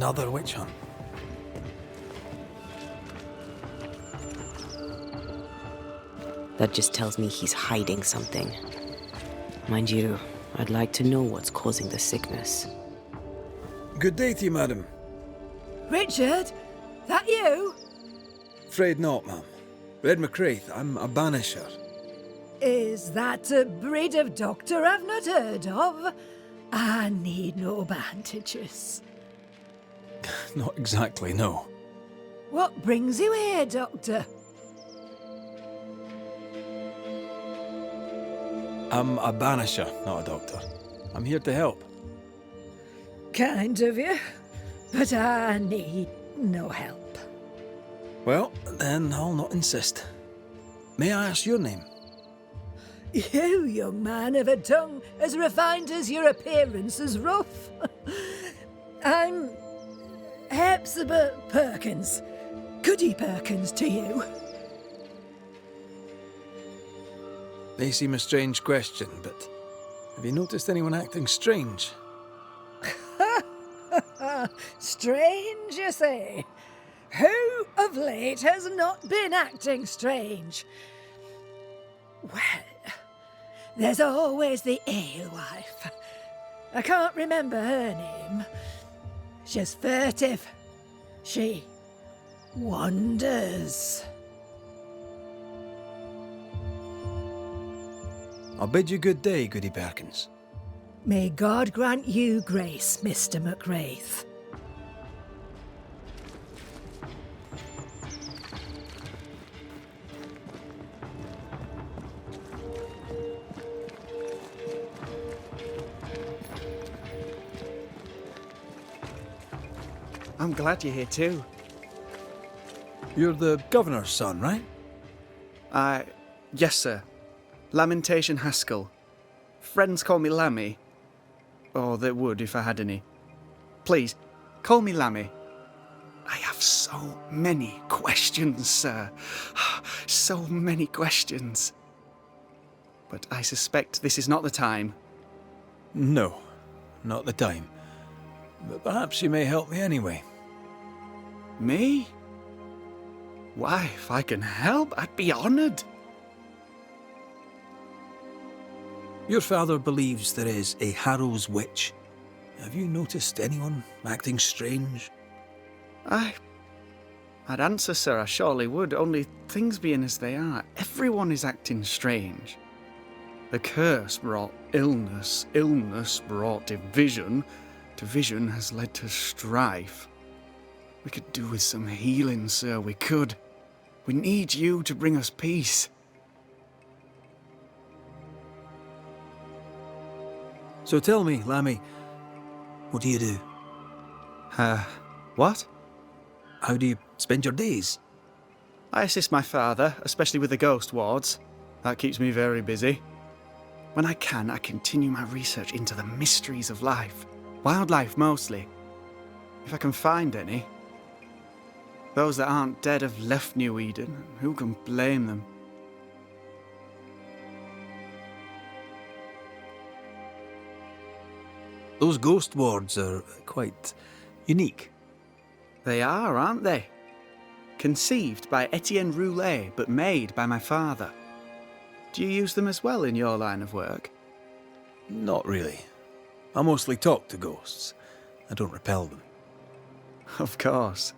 Another witch hunt. That just tells me he's hiding something. Mind you, I'd like to know what's causing the sickness. Good day to you, madam. Richard? That you? Afraid not, ma'am. Red McRaith, I'm a banisher. Is that a breed of doctor I've not heard of? I need no bandages. Not exactly, no. What brings you here, Doctor? I'm a banisher, not a doctor. I'm here to help. Kind of you, but I need no help. Well, then I'll not insist. May I ask your name? You, young man, have a tongue as refined as your appearance is rough. I'm Hepzibah Perkins. Goody Perkins to you. May seem a strange question, but have you noticed anyone acting strange? Strange, you say? Who of late has not been acting strange? Well, there's always the alewife. I can't remember her name. She's furtive. She wanders. I'll bid you good day, Goody Perkins. May God grant you grace, Mr. McRaith. I'm glad you're here too. You're the governor's son, right? Yes, sir. Lamentation Haskell. Friends call me Lammy. Or they would if I had any. Please, call me Lammy. I have so many questions, sir. So many questions. But I suspect this is not the time. No, not the time. But perhaps you may help me anyway. Me? Why, if I can help, I'd be honoured. Your father believes there is a Harrow's witch. Have you noticed anyone acting strange? I'd answer, sir, I surely would, only things being as they are, everyone is acting strange. The curse brought illness, illness brought division, division has led to strife. We could do with some healing, sir, we could. We need you to bring us peace. So tell me, Lammy, what do you do? What? How do you spend your days? I assist my father, especially with the ghost wards. That keeps me very busy. When I can, I continue my research into the mysteries of life. Wildlife, mostly. If I can find any. Those that aren't dead have left New Eden. Who can blame them? Those ghost wards are quite unique. They are, aren't they? Conceived by Etienne Roulet, but made by my father. Do you use them as well in your line of work? Not really. I mostly talk to ghosts. I don't repel them. Of course.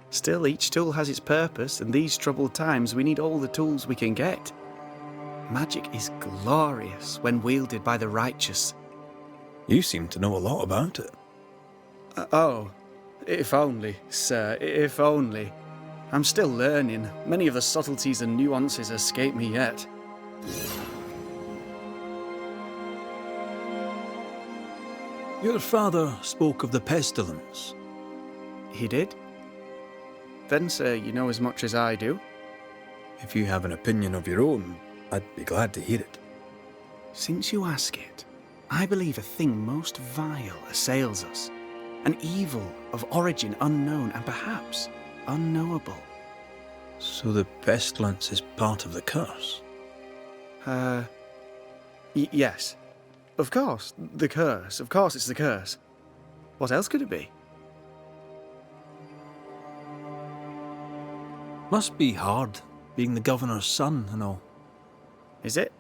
Still, each tool has its purpose, and these troubled times we need all the tools we can get. Magic is glorious when wielded by the righteous. You seem to know a lot about it. Oh, if only, sir, if only. I'm still learning. Many of the subtleties and nuances escape me yet. Your father spoke of the pestilence. He did? Then, sir, you know as much as I do. If you have an opinion of your own, I'd be glad to hear it. Since you ask it, I believe a thing most vile assails us. An evil of origin unknown and perhaps unknowable. So the pestilence is part of the curse? Yes. Of course, the curse. Of course it's the curse. What else could it be? Must be hard, being the governor's son and all. Is it?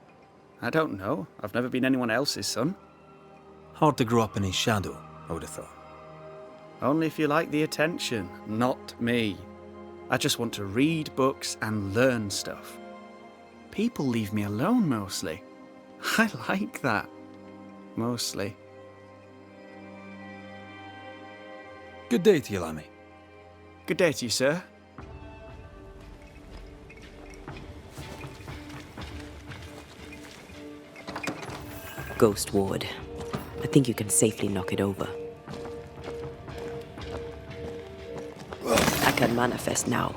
I don't know. I've never been anyone else's son. Hard to grow up in his shadow, I would have thought. Only if you like the attention, not me. I just want to read books and learn stuff. People leave me alone mostly. I like that. Mostly. Good day to you, Lammy. Good day to you, sir. Ghost Ward. I think you can safely knock it over. I can manifest now.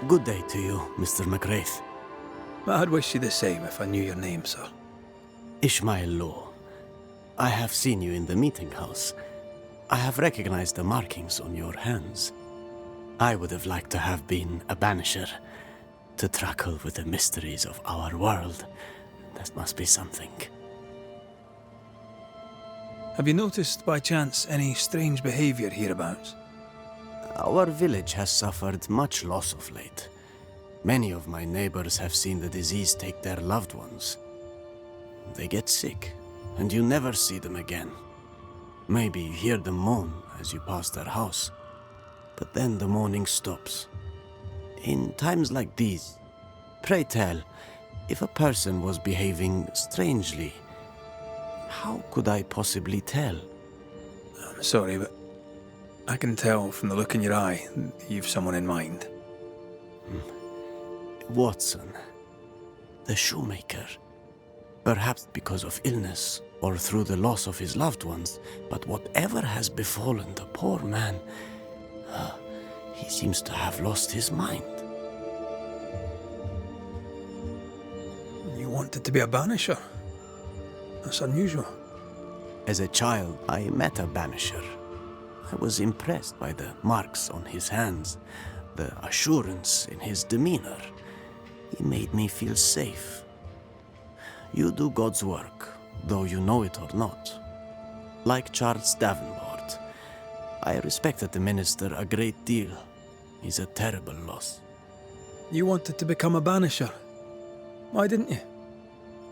Good day to you, Mr. McRaith. I'd wish you the same if I knew your name, sir. Ishmael Law. I have seen you in the meeting house. I have recognized the markings on your hands. I would have liked to have been a banisher, to truckle with the mysteries of our world. That must be something. Have you noticed, by chance, any strange behavior hereabouts? Our village has suffered much loss of late. Many of my neighbors have seen the disease take their loved ones. They get sick, and you never see them again. Maybe you hear them moan as you pass their house, but then the moaning stops. In times like these, pray tell, if a person was behaving strangely, how could I possibly tell? I'm sorry, but I can tell from the look in your eye that you've someone in mind. Watson, the shoemaker. Perhaps because of illness or through the loss of his loved ones, but whatever has befallen the poor man, he seems to have lost his mind. You wanted to be a banisher? That's unusual. As a child, I met a banisher. I was impressed by the marks on his hands, the assurance in his demeanor. He made me feel safe. You do God's work, though you know it or not. Like Charles Davenport, I respected the minister a great deal. He's a terrible loss. You wanted to become a banisher. Why didn't you?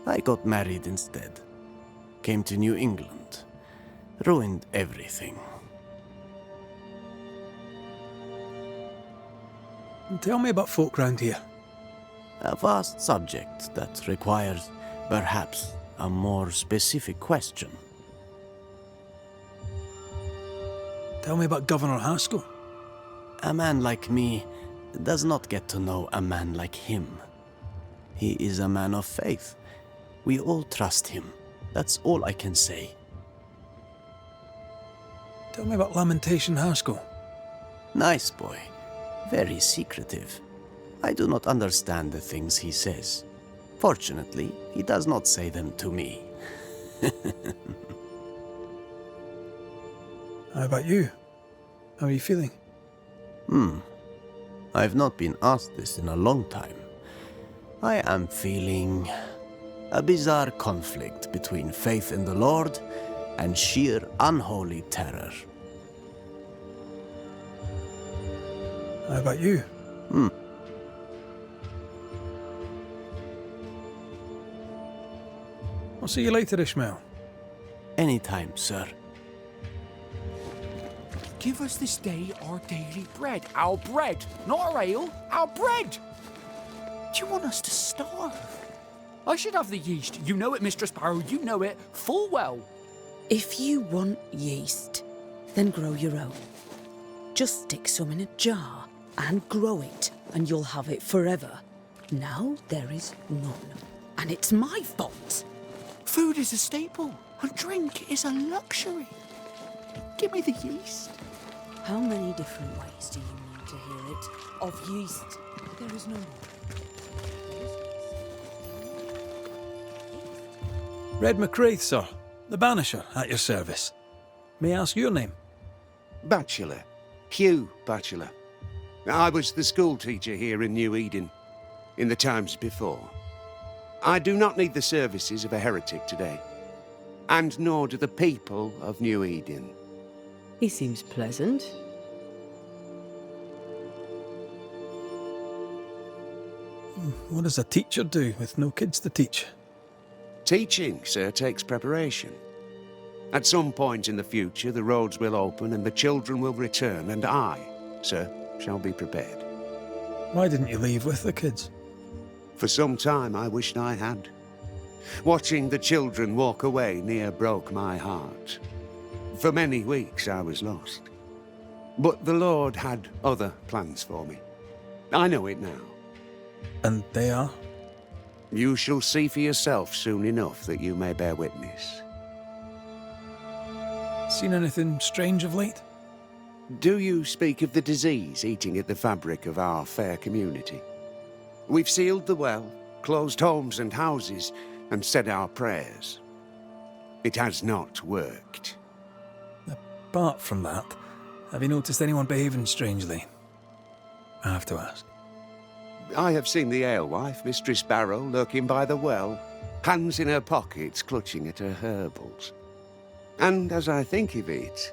I got married instead. Came to New England. Ruined everything. Tell me about folk round here. A vast subject that requires, perhaps, a more specific question. Tell me about Governor Haskell. A man like me does not get to know a man like him. He is a man of faith. We all trust him. That's all I can say. Tell me about Lamentation Haskell. Nice boy. Very secretive. I do not understand the things he says. Fortunately, he does not say them to me. How about you? How are you feeling? I've not been asked this in a long time. I am feeling a bizarre conflict between faith in the Lord and sheer unholy terror. How about you? I'll see you later, Ishmael. Anytime, sir. Give us this day our daily bread. Our bread, not our ale, our bread! Do you want us to starve? I should have the yeast. You know it, Mistress Barrow, you know it full well. If you want yeast, then grow your own. Just stick some in a jar and grow it, and you'll have it forever. Now there is none, and it's my fault. Food is a staple, and drink is a luxury. Give me the yeast. How many different ways do you need to hear it? Of yeast, there is no more. Red McRaith, sir. The Banisher, at your service. May I ask your name? Bachelor. Hugh Bachelor. I was the school teacher here in New Eden, in the times before. I do not need the services of a heretic today, and nor do the people of New Eden. He seems pleasant. What does a teacher do with no kids to teach? Teaching, sir, takes preparation. At some point in the future, the roads will open and the children will return, and I, sir, shall be prepared. Why didn't you leave with the kids? For some time I wished I had. Watching the children walk away near broke my heart. For many weeks I was lost. But the Lord had other plans for me. I know it now. And they are? You shall see for yourself soon enough that you may bear witness. Seen anything strange of late? Do you speak of the disease eating at the fabric of our fair community? We've sealed the well, closed homes and houses, and said our prayers. It has not worked. Apart from that, have you noticed anyone behaving strangely? I have to ask. I have seen the alewife, Mistress Barrow, lurking by the well, hands in her pockets clutching at her herbals. And as I think of it,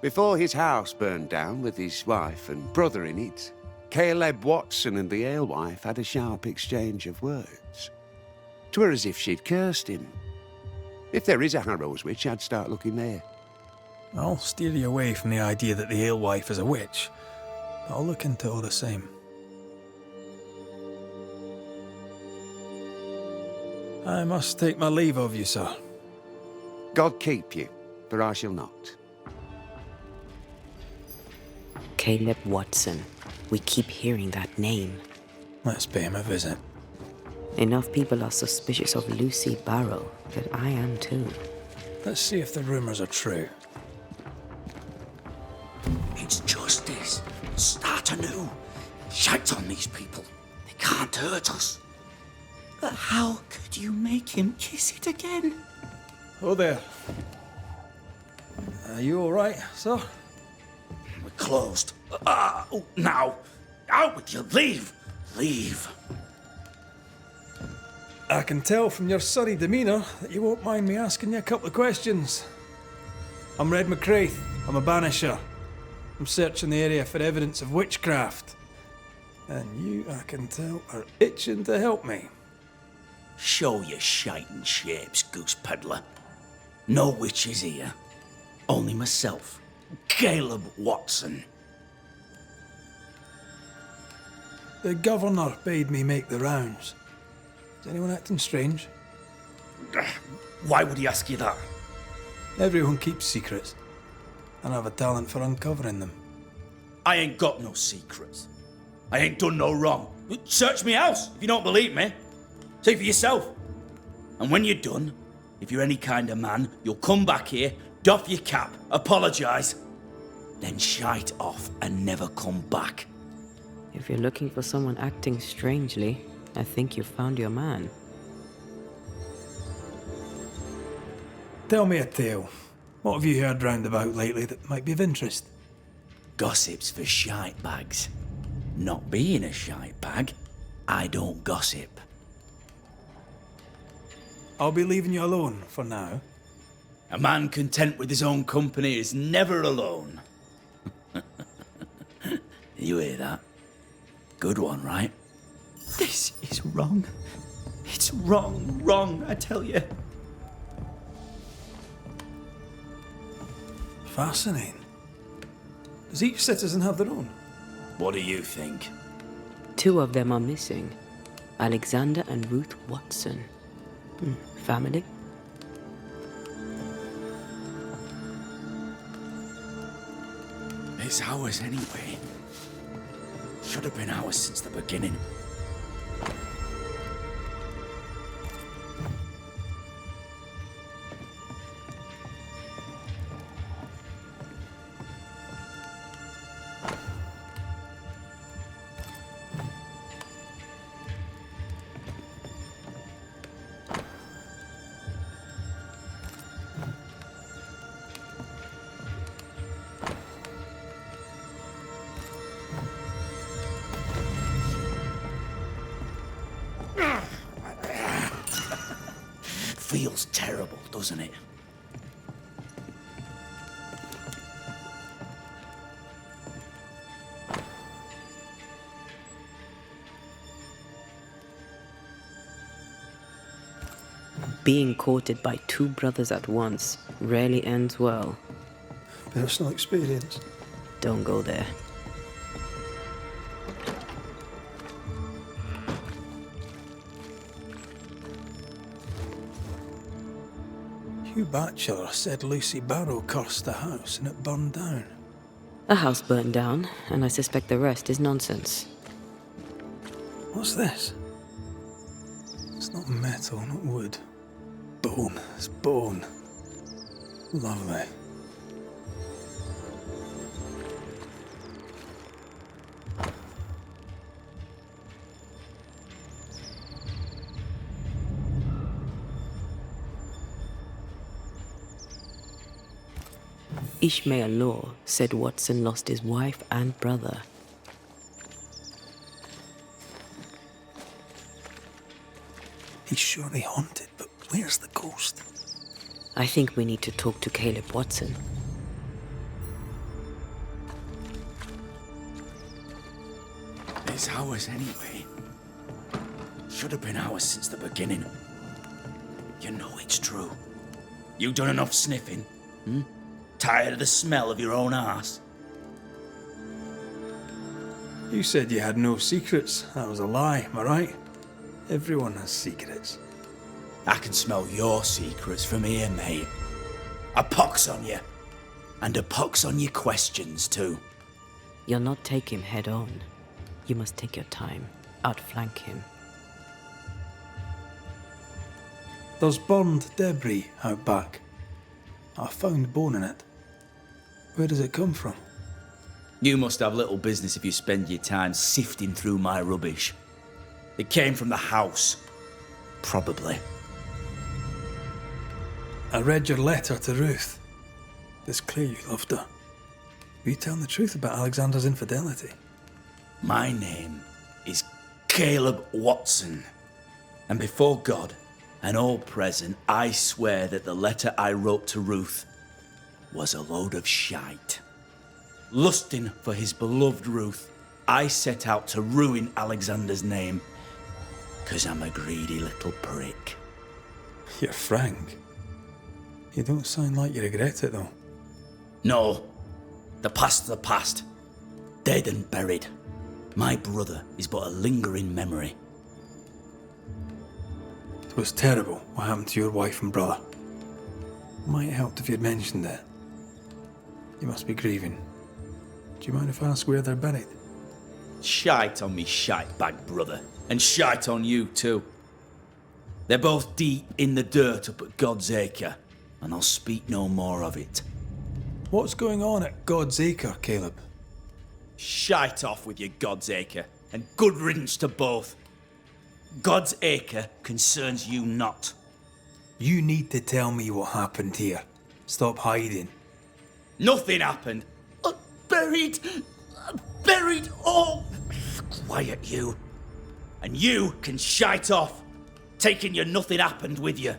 before his house burned down with his wife and brother in it, Caleb Watson and the alewife had a sharp exchange of words. 'Twere as if she'd cursed him. If there is a Harrow's witch, I'd start looking there. I'll steer you away from the idea that the alewife is a witch, but I'll look into it all the same. I must take my leave of you, sir. God keep you, for I shall not. Caleb Watson. We keep hearing that name. Let's pay him a visit. Enough people are suspicious of Lucy Barrow that I am too. Let's see if the rumours are true. It's justice. Start anew. Shout on these people. They can't hurt us. But how could you make him kiss it again? Oh there. Are you all right, sir? We're closed. Now. Out with you. Leave. Leave. I can tell from your surly demeanour that you won't mind me asking you a couple of questions. I'm Red McRaith. I'm a Banisher. I'm searching the area for evidence of witchcraft. And you, I can tell, are itching to help me. Show your shiting shapes, goose peddler. No witches here. Only myself, Caleb Watson. The governor bade me make the rounds. Is anyone acting strange? Why would he ask you that? Everyone keeps secrets, and I have a talent for uncovering them. I ain't got no secrets. I ain't done no wrong. Search me house if you don't believe me. See for yourself. And when you're done, if you're any kind of man, you'll come back here, doff your cap, apologise, then shite off and never come back. If you're looking for someone acting strangely, I think you've found your man. Tell me a tale. What have you heard round about lately that might be of interest? Gossip's for shite bags. Not being a shite bag, I don't gossip. I'll be leaving you alone for now. A man content with his own company is never alone. You hear that? Good one, right? This is wrong. It's wrong, I tell you. Fascinating. Does each citizen have their own? What do you think? 2 of them are missing. Alexander and Ruth Watson. Family? It's ours anyway. Should have been ours since the beginning. Feels terrible, doesn't it? Being courted by 2 brothers at once rarely ends well. Personal experience. Don't go there. Hugh Batchelor said Lucy Barrow cursed the house and it burned down. A house burned down, and I suspect the rest is nonsense. What's this? It's not metal, not wood. Bone. It's bone. Lovely. Ishmael Law said Watson lost his wife and brother. He's surely haunted, but where's the ghost? I think we need to talk to Caleb Watson. It's ours anyway. Should have been ours since the beginning. You know it's true. You done enough sniffing? Tired of the smell of your own arse? You said you had no secrets. That was a lie, am I right? Everyone has secrets. I can smell your secrets from here, mate. A pox on you. And a pox on your questions, too. You'll not take him head on. You must take your time, outflank him. There's burned debris out back. I found bone in it. Where does it come from? You must have little business if you spend your time sifting through my rubbish. It came from the house. Probably. I read your letter to Ruth. It's clear you loved her. Were you telling the truth about Alexander's infidelity? My name is Caleb Watson. And before God and all present, I swear that the letter I wrote to Ruth was a load of shite. lusting for his beloved Ruth, I set out to ruin Alexander's name. 'Cause I'm a greedy little prick. You're frank. You don't sound like you regret it, though. No. The past's the past. Dead and buried. My brother is but a lingering memory. It was terrible what happened to your wife and brother. Might have helped if you'd mentioned it. You must be grieving. Do you mind if I ask where they're buried? Shite on me shite-bag brother. And shite on you too. They're both deep in the dirt up at God's Acre. And I'll speak no more of it. What's going on at God's Acre, Caleb? Shite off with your God's Acre, and good riddance to both. God's Acre concerns you not. You need to tell me what happened here. Stop hiding. Nothing happened. Buried. Buried. Oh, quiet you. And you can shite off, taking your nothing happened with you.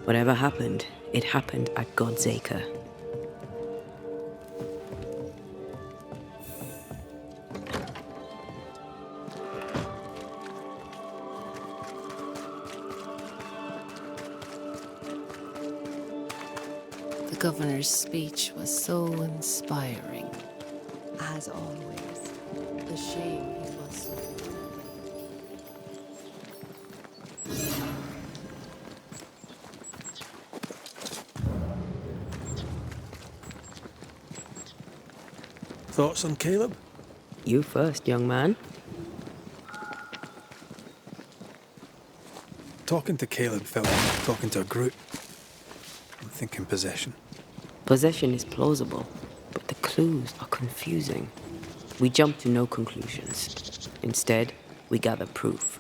Whatever happened, it happened at God's Acre. The governor's speech was so inspiring. As always, the shame he was so... Thoughts on Caleb? You first, young man. Talking to Caleb felt like talking to a group. I'm thinking possession. Possession is plausible, but the clues are confusing. We jump to no conclusions. Instead, we gather proof.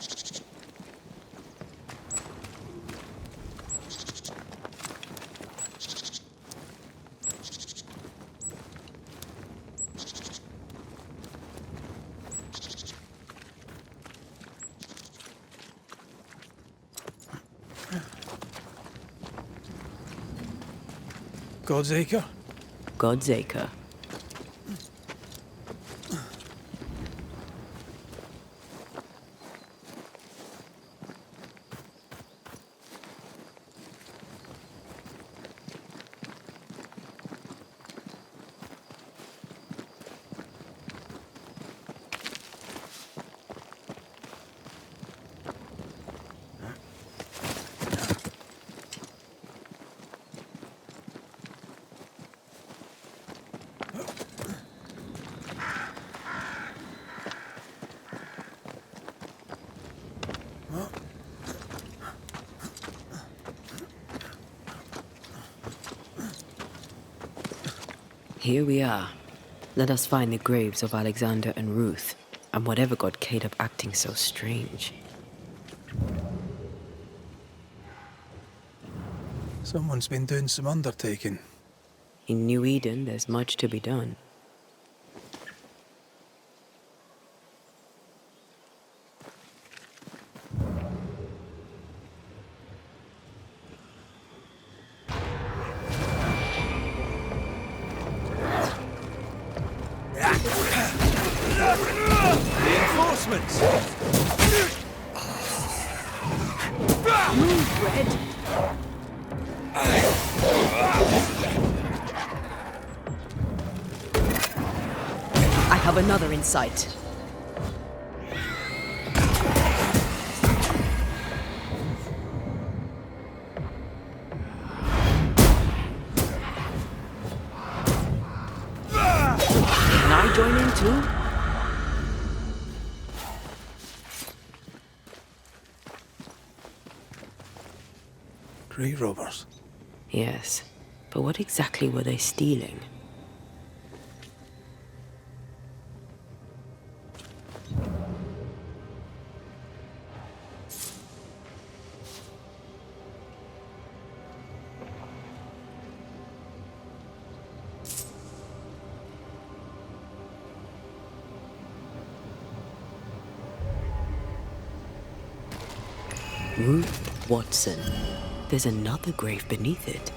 God's Acre? God's Acre. Here we are. Let us find the graves of Alexander and Ruth, and whatever got Caleb acting so strange. Someone's been doing some undertaking. In New Eden, there's much to be done. Reinforcements! Move, Red! I have another in sight. Can I join in too? Grey robbers. Yes, but what exactly were they stealing? Ruth Watson. There's another grave beneath it.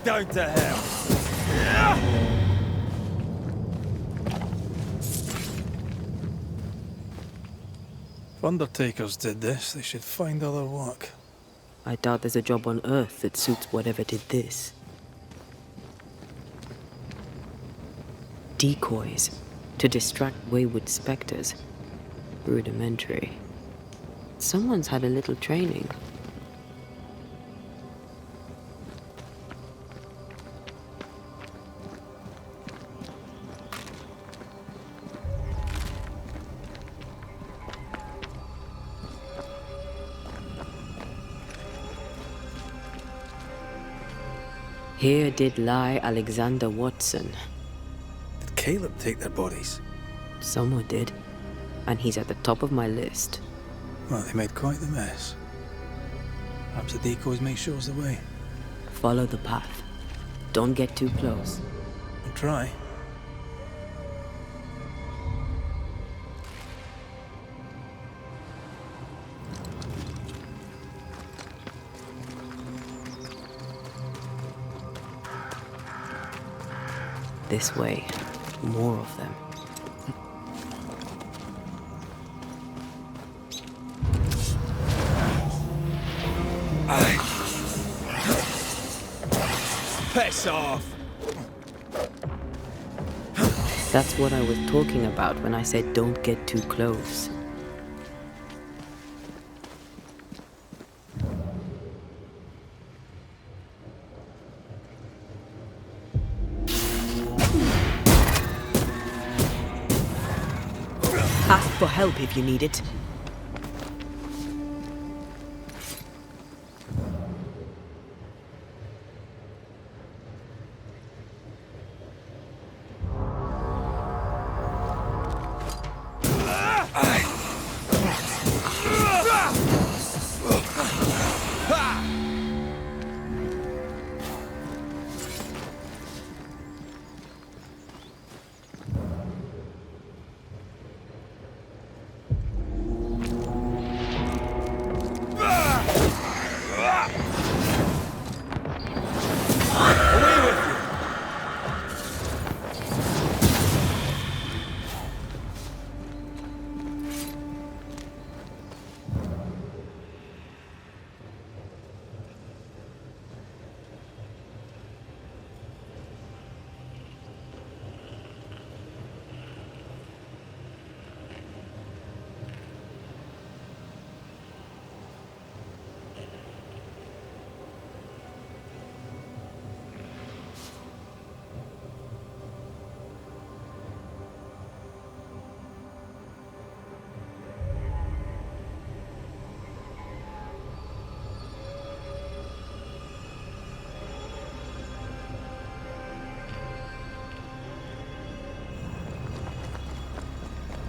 down to hell. If undertakers did this, they should find other work. I doubt there's a job on Earth that suits whatever did this. Decoys to distract wayward specters. Rudimentary. Someone's had a little training. Here did lie Alexander Watson. Did Caleb take their bodies? Someone did, and he's at the top of my list. Well, they made quite the mess. Perhaps the decoys may show us the way. Follow the path. Don't get too close. We'll try. This way. More of them. Piss off! That's what I was talking about when I said don't get too close. Ask for help if you need it.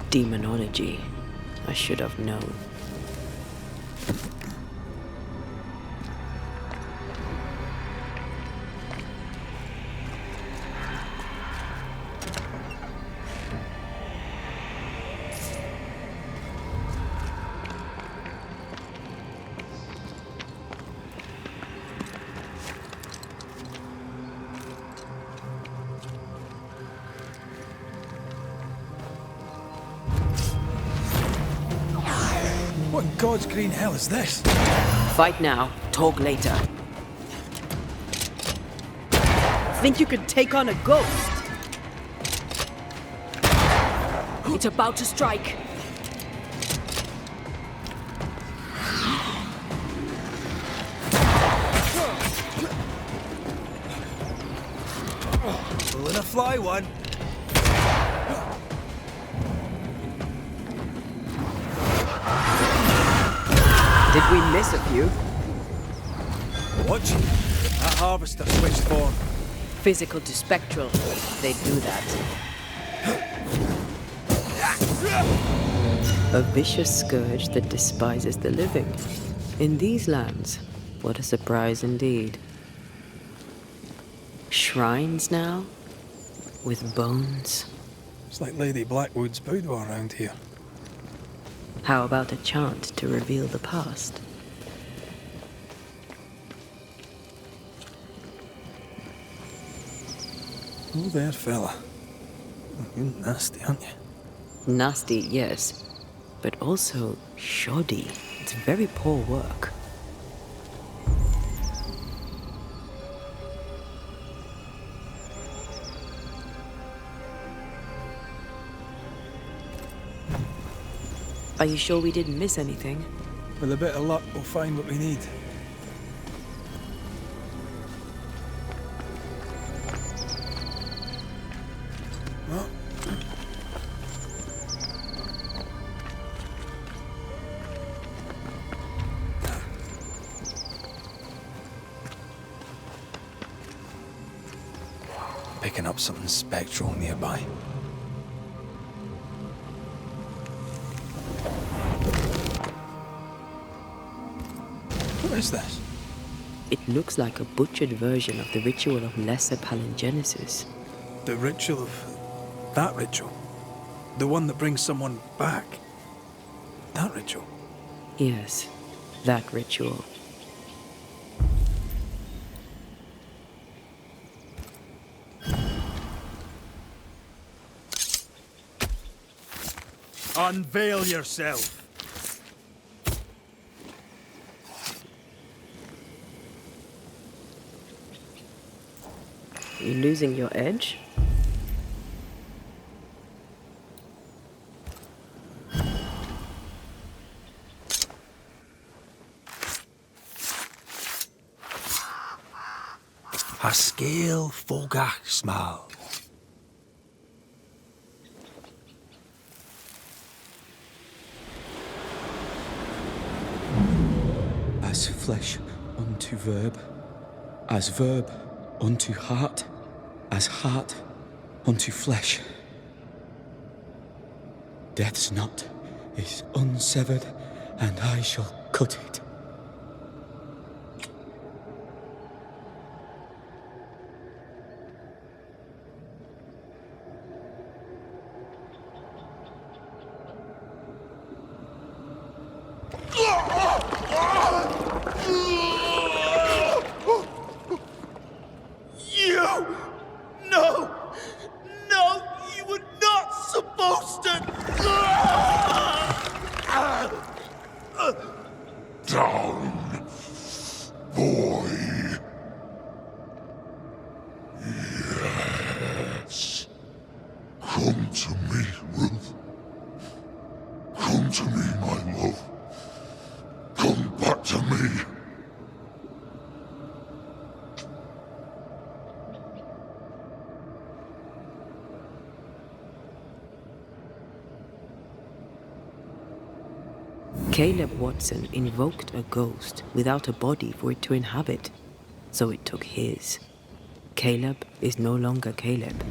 Demonology. I should have known. What in God's green hell is this? Fight now, talk later. Think you could take on a ghost? It's about to strike. Pulling a fly one. Did we miss a few? Watch. That harvester switched form. Physical to spectral. They do that. A vicious scourge that despises the living. In these lands, what a surprise indeed. Shrines now? With bones? It's like Lady Blackwood's boudoir around here. How about a chant to reveal the past? Oh, there, fella. You're nasty, aren't you? Nasty, yes, but also shoddy. It's very poor work. Are you sure we didn't miss anything? With a bit of luck, we'll find what we need. Oh. Picking up something spectral nearby. What is this? It looks like a butchered version of the ritual of Lesser Palingenesis. The ritual of... that ritual? The one that brings someone back? That ritual? Yes, that ritual. Unveil yourself. You losing your edge? A scale fogach small. As flesh unto verb, as verb unto heart, as heart unto flesh. Death's knot is unsevered, and I shall cut it. You! No! No! You were not supposed to! Down, boy. Yes. Come to me, Ruth. Come to me, my love. Come back to me. Caleb Watson invoked a ghost without a body for it to inhabit, so it took his. Caleb is no longer Caleb.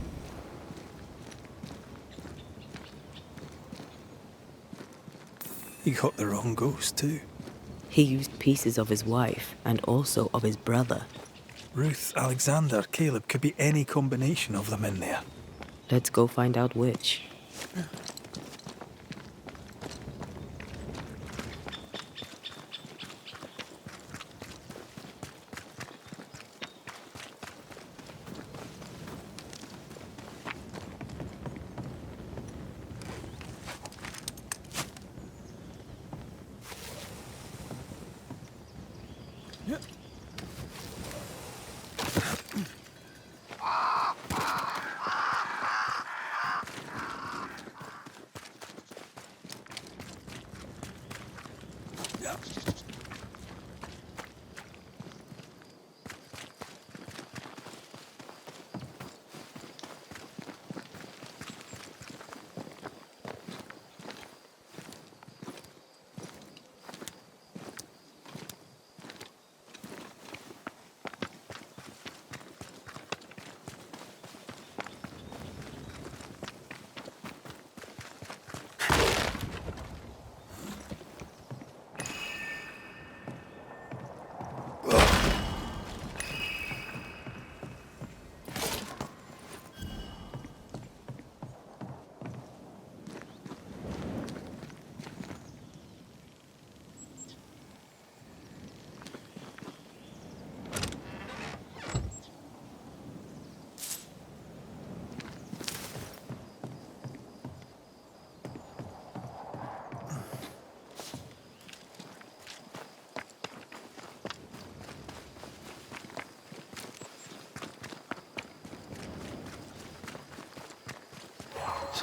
He got the wrong ghost, too. He used pieces of his wife and also of his brother. Ruth, Alexander, Caleb, could be any combination of them in there. Let's go find out which.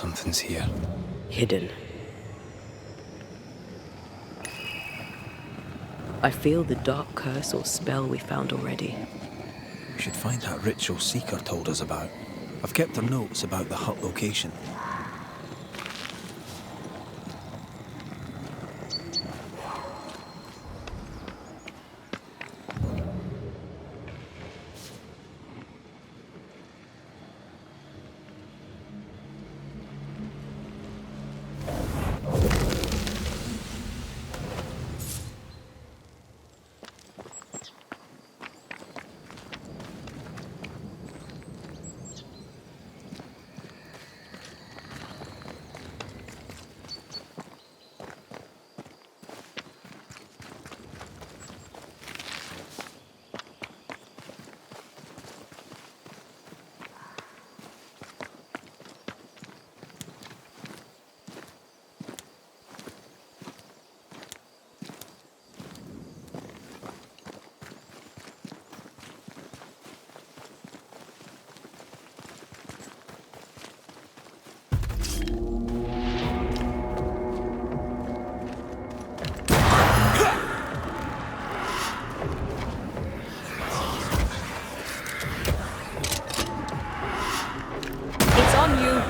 Something's here. Hidden. I feel the dark curse or spell we found already. We should find that ritual Seeker told us about. I've kept her notes about the hut location. It's on you!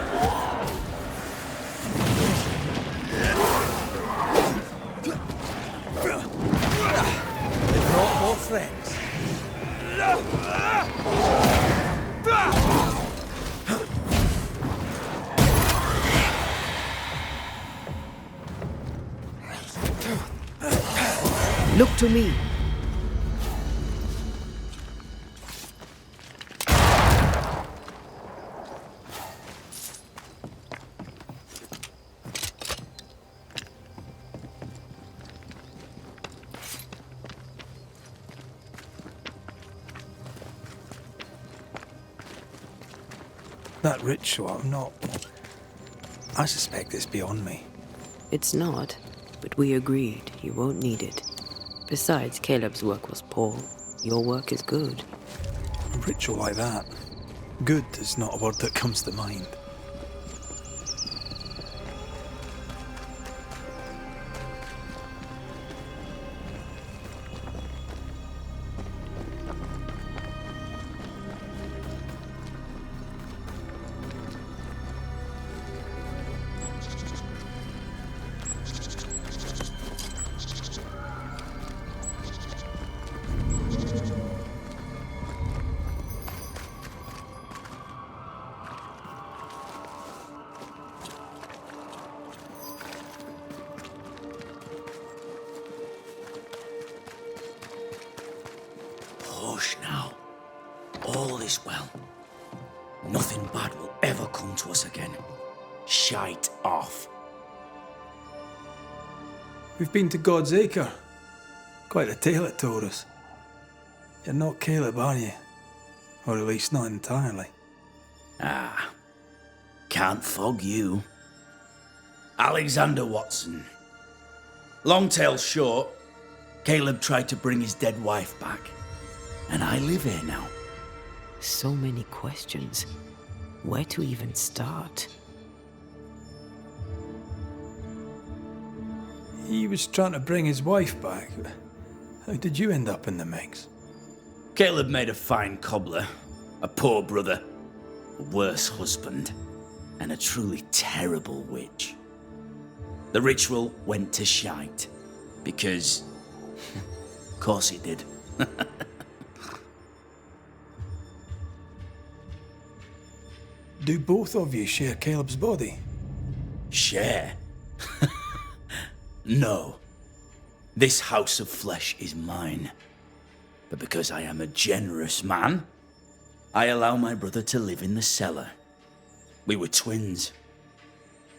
They brought more friends. Look to me. That ritual, I suspect it's beyond me. It's not, but we agreed you won't need it. Besides, Caleb's work was poor. Your work is good. A ritual like that. Good is not a word that comes to mind. Hush now. All is well. Nothing bad will ever come to us again. Shite off. We've been to God's Acre. Quite a tale it told us. You're not Caleb, are you? Or at least not entirely. Ah. Can't fog you. Alexander Watson. Long tale short, Caleb tried to bring his dead wife back. And I live here now. So many questions. Where to even start? He was trying to bring his wife back. How did you end up in the mix? Caleb made a fine cobbler, a poor brother, a worse husband, and a truly terrible witch. The ritual went to shite, because... of course it did. Do both of you share Caleb's body? Share? No. This house of flesh is mine. But because I am a generous man, I allow my brother to live in the cellar. We were twins.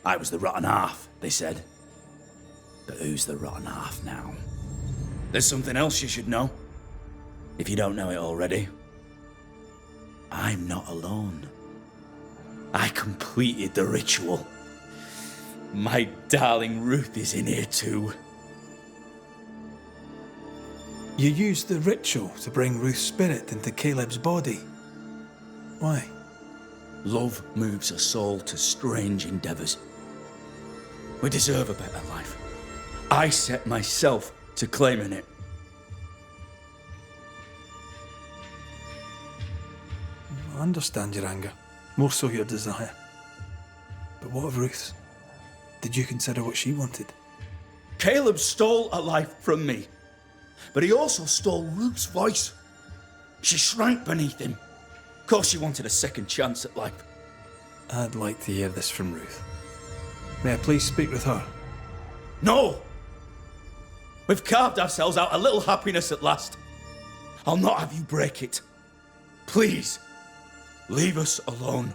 I was the rotten half, they said. But who's the rotten half now? There's something else you should know. If you don't know it already. I'm not alone. I completed the ritual. My darling Ruth is in here too. You used the ritual to bring Ruth's spirit into Caleb's body. Why? Love moves a soul to strange endeavours. We deserve a better life. I set myself to claiming it. I understand your anger, more so your desire. But what of Ruth's? Did you consider what she wanted? Caleb stole a life from me, but he also stole Ruth's voice. She shrank beneath him. Of course she wanted a second chance at life. I'd like to hear this from Ruth. May I please speak with her? No! We've carved ourselves out a little happiness at last. I'll not have you break it. Please, leave us alone.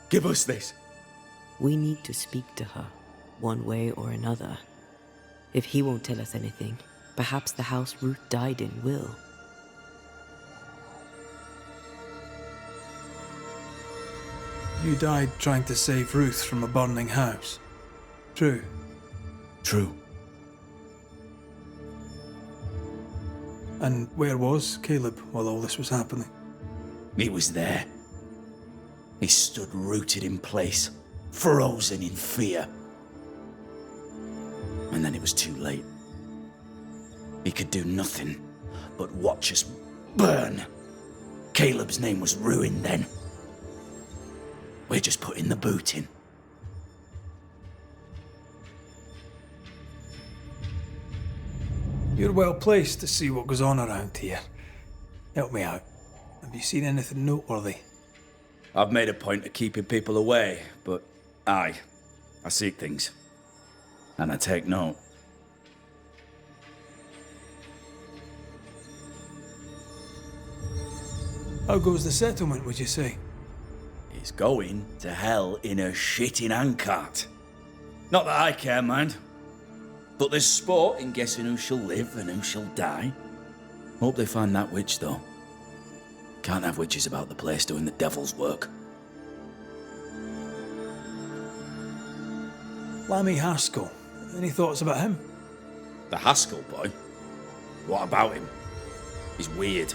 Give us this. We need to speak to her, one way or another. If he won't tell us anything, perhaps the house Ruth died in will. You died trying to save Ruth from a burning house. True. True. And where was Caleb while all this was happening? He was there. He stood rooted in place, frozen in fear. And then it was too late. He could do nothing but watch us burn. Caleb's name was ruined then. We're just putting the boot in. You're well placed to see what goes on around here. Help me out. Have you seen anything noteworthy? I've made a point of keeping people away, but I seek things. And I take note. How goes the settlement, would you say? It's going to hell in a shitting handcart. Not that I care, mind. But there's sport in guessing who shall live and who shall die. Hope they find that witch, though. Can't have witches about the place doing the devil's work. Lammy Haskell. Any thoughts about him? The Haskell boy? What about him? He's weird.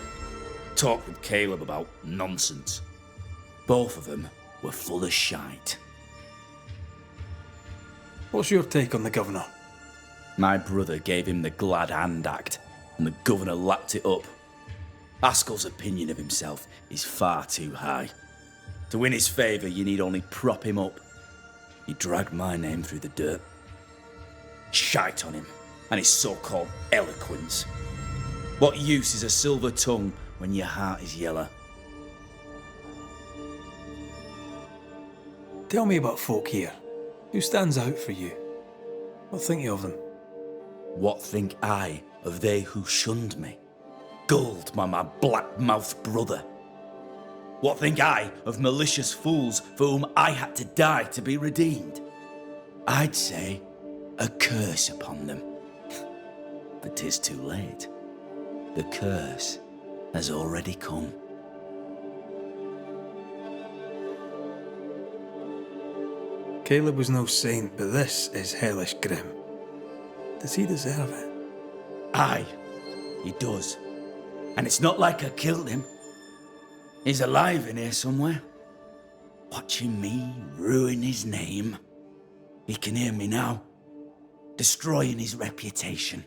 Talked with Caleb about nonsense. Both of them were full of shite. What's your take on the governor? My brother gave him the Glad Hand Act, and the governor lapped it up. Haskell's opinion of himself is far too high. To win his favour, you need only prop him up. He dragged my name through the dirt. Shite on him, and his so-called eloquence. What use is a silver tongue when your heart is yellow? Tell me about folk here. Who stands out for you? What think you of them? What think I of they who shunned me, gulled by my black-mouthed brother? What think I of malicious fools for whom I had to die to be redeemed? I'd say a curse upon them. But 'tis too late. The curse has already come. Caleb was no saint, but this is hellish grim. Does he deserve it? Aye, he does. And it's not like I killed him. He's alive in here somewhere. Watching me ruin his name. He can hear me now. Destroying his reputation.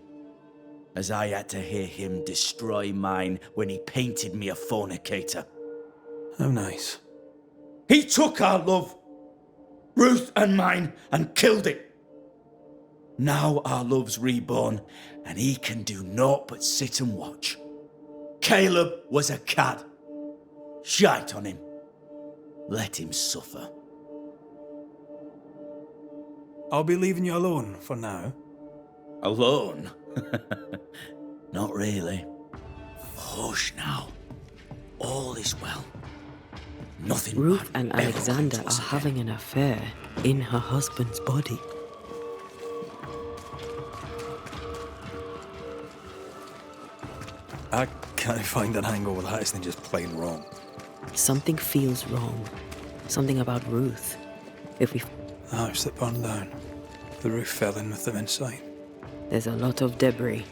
As I had to hear him destroy mine when he painted me a fornicator. How nice. He took our love, Ruth and mine, and killed it. Now our love's reborn, and he can do naught but sit and watch. Caleb was a cad. Shite on him. Let him suffer. I'll be leaving you alone for now. Alone? Not really. Hush now. All is well. Nothing. Ruth and Alexander are having an affair in her husband's body. I can't find an angle with that, isn't just plain wrong. Something feels wrong. Something about Ruth. If we... The house that burned down. The roof fell in with them inside. There's a lot of debris.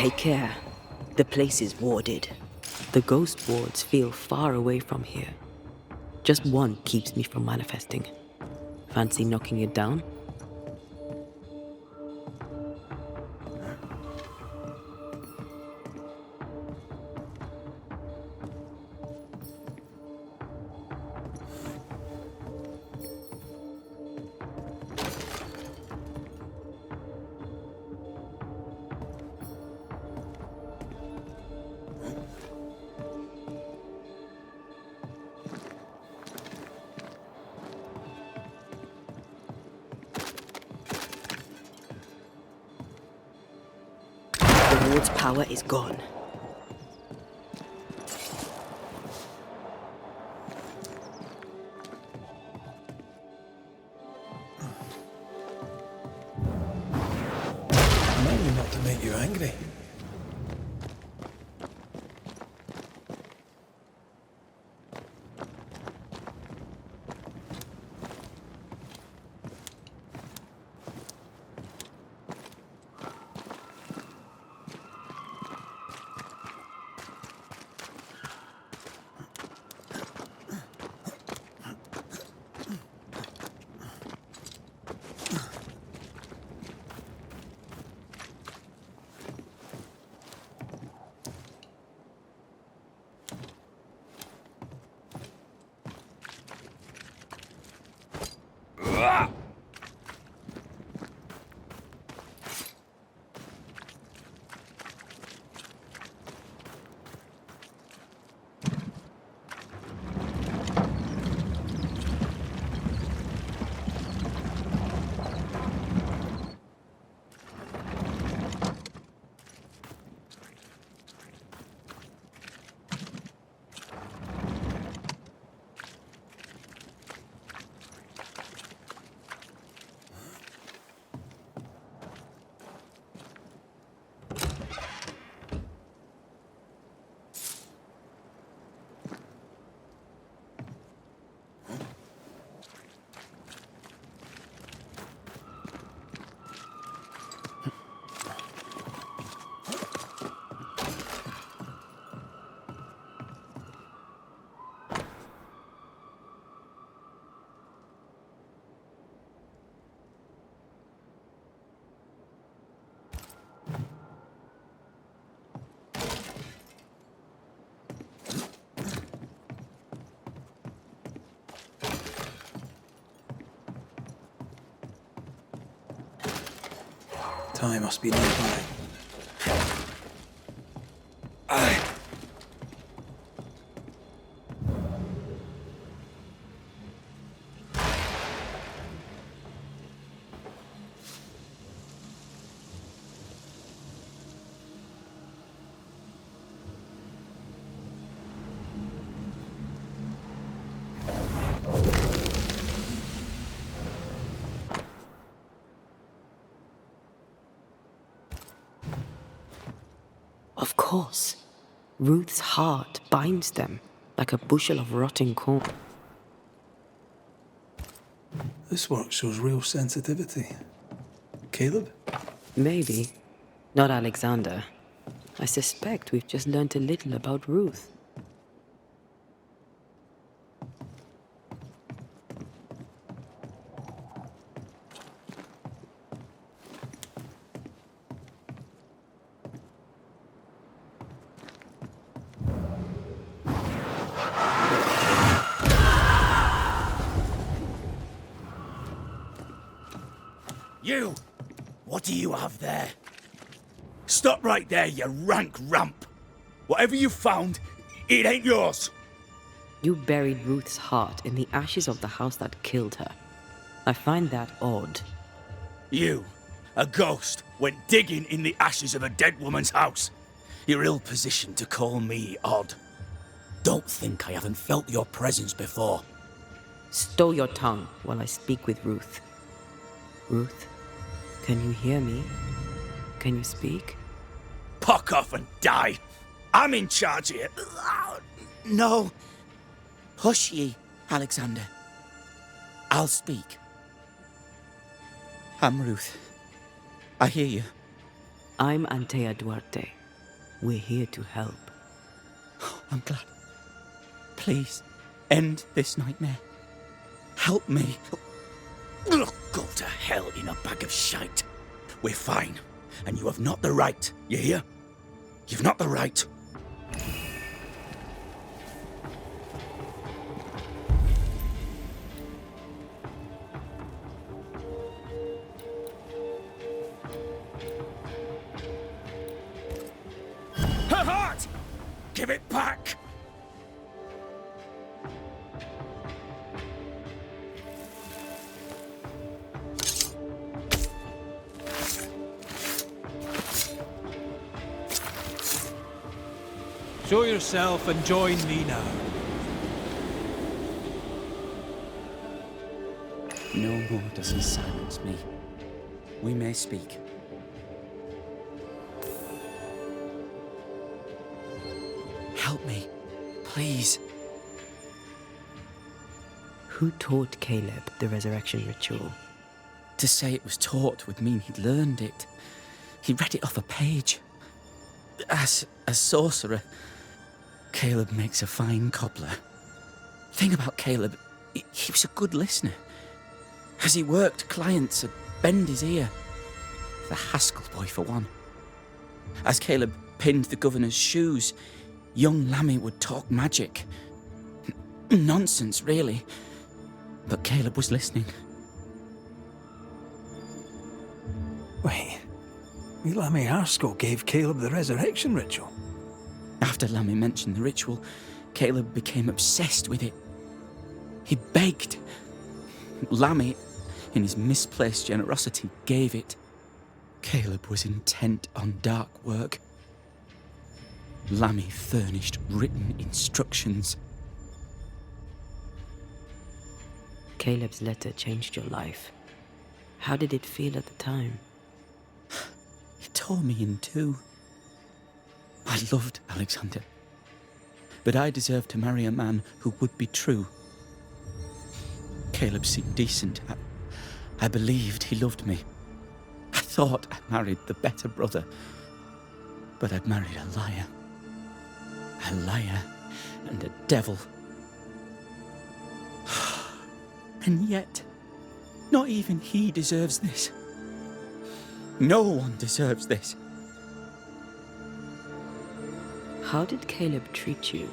Take care. The place is warded. The ghost wards feel far away from here. Just one keeps me from manifesting. Fancy knocking it down? The ward's power is gone. Maybe not to make you angry. Time must be nearby. Of course. Ruth's heart binds them like a bushel of rotting corn. This work shows real sensitivity. Caleb? Maybe. Not Alexander. I suspect we've just learned a little about Ruth. You! What do you have there? Stop right there, you rank ramp! Whatever you found, it ain't yours! You buried Ruth's heart in the ashes of the house that killed her. I find that odd. You, a ghost, went digging in the ashes of a dead woman's house. You're ill-positioned to call me odd. Don't think I haven't felt your presence before. Stow your tongue while I speak with Ruth. Ruth, can you hear me? Can you speak? Puck off and die! I'm in charge here. No. Hush ye, Alexander. I'll speak. I'm Ruth. I hear you. I'm Antea Duarte. We're here to help. I'm glad. Please, end this nightmare. Help me. Go to hell in a bag of shite. We're fine, and you have not the right, you hear? You've not the right. Her heart! Give it back! Show yourself and join me now. No more does he silence me. We may speak. Help me, please. Who taught Caleb the resurrection ritual? To say it was taught would mean he'd learned it. He read it off a page. As a sorcerer, Caleb makes a fine cobbler. Thing about Caleb, he was a good listener. As he worked, clients would bend his ear. The Haskell boy, for one. As Caleb pinned the governor's shoes, young Lammy would talk magic. Nonsense, really. But Caleb was listening. Wait, Lammy Haskell gave Caleb the resurrection ritual? After Lammy mentioned the ritual, Caleb became obsessed with it. He begged. Lammy, in his misplaced generosity, gave it. Caleb was intent on dark work. Lammy furnished written instructions. Caleb's letter changed your life. How did it feel at the time? It tore me in two. I loved Alexander, but I deserved to marry a man who would be true. Caleb seemed decent. I believed he loved me. I thought I married the better brother, but I'd married a liar. A liar and a devil. And yet, not even he deserves this. No one deserves this. How did Caleb treat you?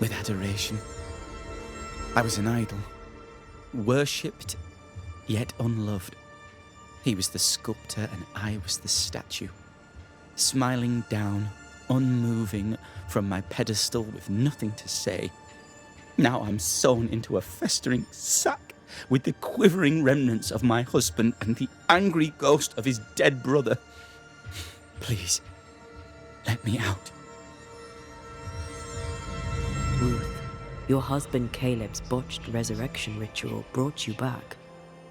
With adoration. I was an idol. Worshipped, yet unloved. He was the sculptor and I was the statue. Smiling down, unmoving from my pedestal with nothing to say. Now I'm sewn into a festering sack with the quivering remnants of my husband and the angry ghost of his dead brother. Please, let me out. Ruth, your husband Caleb's botched resurrection ritual brought you back,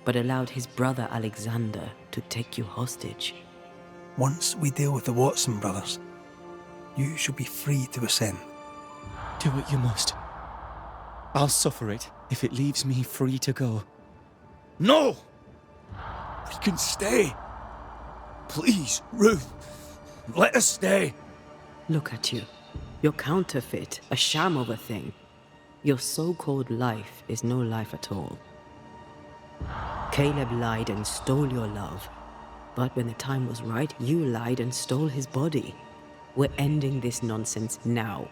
but allowed his brother Alexander to take you hostage. Once we deal with the Watson brothers, you shall be free to ascend. Do what you must. I'll suffer it if it leaves me free to go. No! We can stay. Please, Ruth. Let us stay. Look at you. You're counterfeit, a sham of a thing. Your so-called life is no life at all. Caleb lied and stole your love. But when the time was right, you lied and stole his body. We're ending this nonsense now.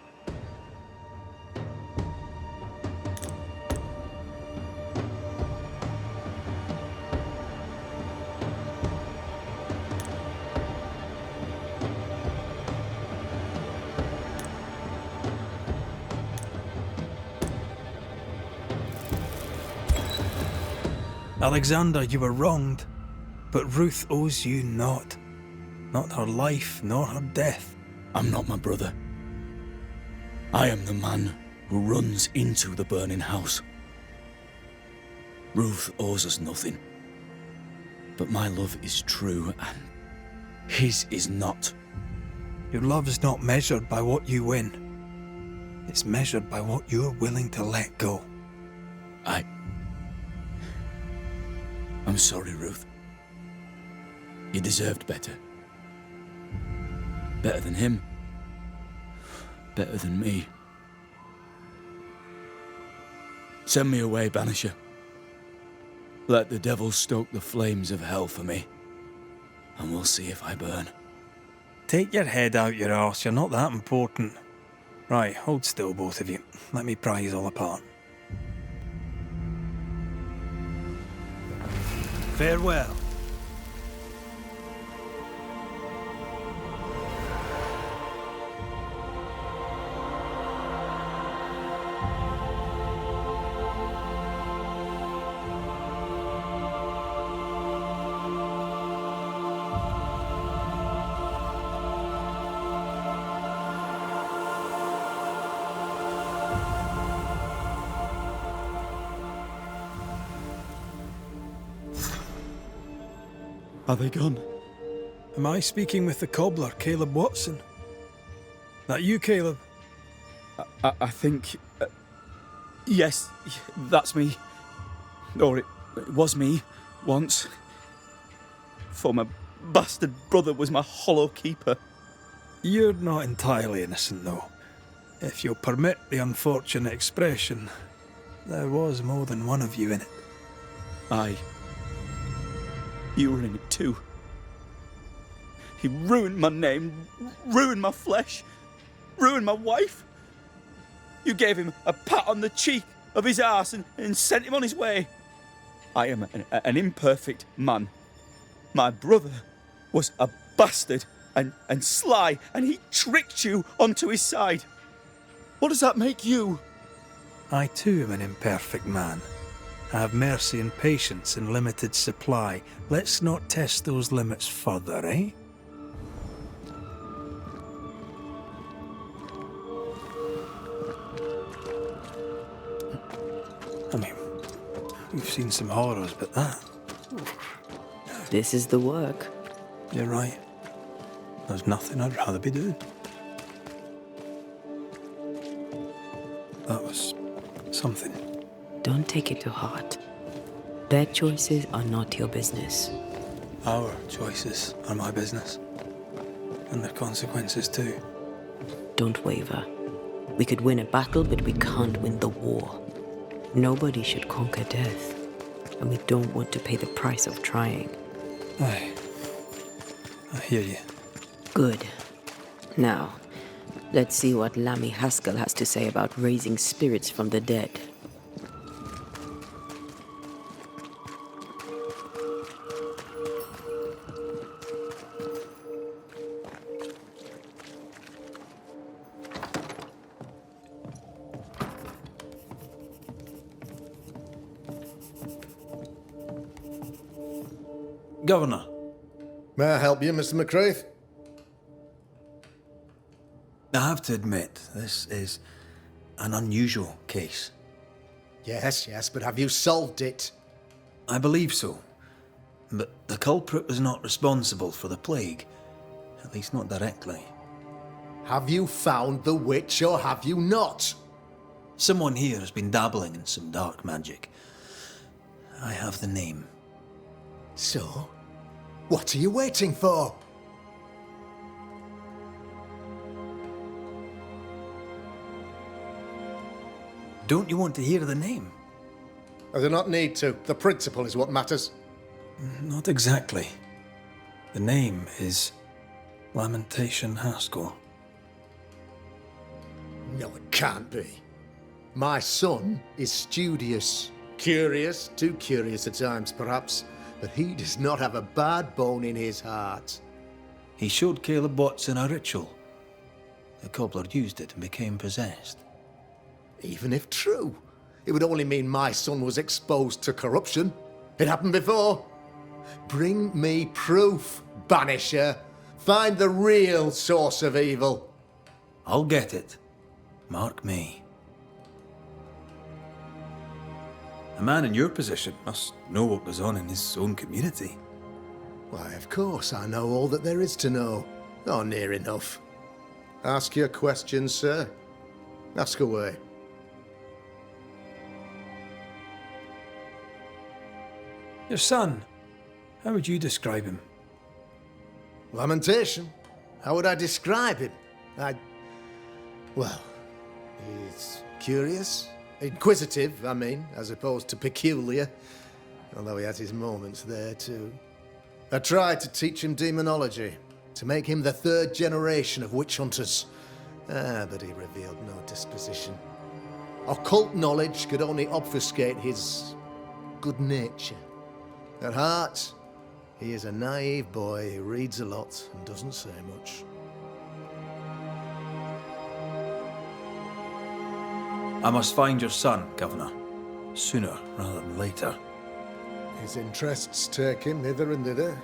Alexander, you were wronged, but Ruth owes you naught. Not her life, nor her death. I'm not my brother. I am the man who runs into the burning house. Ruth owes us nothing. But my love is true, and his is not. Your love is not measured by what you win. It's measured by what you're willing to let go. I'm sorry, Ruth. You deserved better. Better than him. Better than me. Send me away, Banisher. Let the devil stoke the flames of hell for me, and we'll see if I burn. Take your head out your arse, you're not that important. Right, hold still, both of you. Let me pry you all apart. Farewell. Are they gone? Am I speaking with the cobbler, Caleb Watson? That you, Caleb? I think... yes, that's me. Or it was me, once. For my bastard brother was my hollow keeper. You're not entirely innocent, though. If you'll permit the unfortunate expression, there was more than one of you in it. Aye. You were in it too. He ruined my name, ruined my flesh, ruined my wife. You gave him a pat on the cheek of his arse and sent him on his way. I am an imperfect man. My brother was a bastard and sly, and he tricked you onto his side. What does that make you? I too am an imperfect man. I have mercy and patience in limited supply. Let's not test those limits further, eh? I mean, we've seen some horrors, but that... This is the work. You're right. There's nothing I'd rather be doing. That was something. Don't take it to heart. Their choices are not your business. Our choices are my business. And their consequences too. Don't waver. We could win a battle, but we can't win the war. Nobody should conquer death. And we don't want to pay the price of trying. Aye. I hear you. Good. Now, let's see what Lammy Haskell has to say about raising spirits from the dead. Governor. May I help you, Mr. McCraith? I have to admit, this is an unusual case. Yes, but have you solved it? I believe so. But the culprit was not responsible for the plague. At least not directly. Have you found the witch or have you not? Someone here has been dabbling in some dark magic. I have the name. So? What are you waiting for? Don't you want to hear the name? I do not need to. The principle is what matters. Not exactly. The name is Lamentation Haskell. No, it can't be. My son is studious. Curious, too curious at times perhaps, but he does not have a bad bone in his heart. He showed Caleb Watson a ritual. The cobbler used it and became possessed. Even if true, it would only mean my son was exposed to corruption. It happened before. Bring me proof, Banisher. Find the real source of evil. I'll get it. Mark me. A man in your position must know what goes on in his own community. Why, of course, I know all that there is to know. Or near enough. Ask your questions, sir. Ask away. Your son, how would you describe him? Lamentation. How would I describe him? Well, he's curious. Inquisitive, I mean, as opposed to peculiar. Although he has his moments there, too. I tried to teach him demonology, to make him the third generation of witch hunters. But he revealed no disposition. Occult knowledge could only obfuscate his good nature. At heart, he is a naive boy who reads a lot and doesn't say much. I must find your son, Governor. Sooner rather than later. His interests take him hither and thither.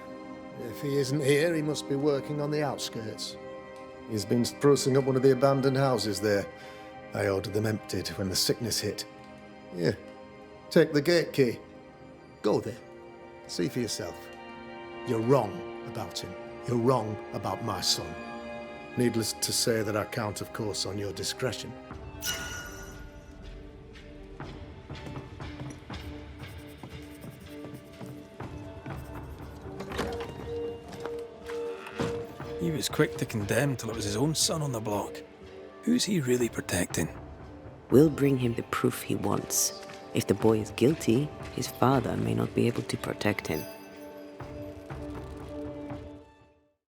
If he isn't here, he must be working on the outskirts. He's been sprucing up one of the abandoned houses there. I ordered them emptied when the sickness hit. Here, take the gate key. Go there. See for yourself. You're wrong about him. You're wrong about my son. Needless to say that I count, of course, on your discretion. He was quick to condemn till it was his own son on the block. Who's he really protecting? We'll bring him the proof he wants. If the boy is guilty, his father may not be able to protect him.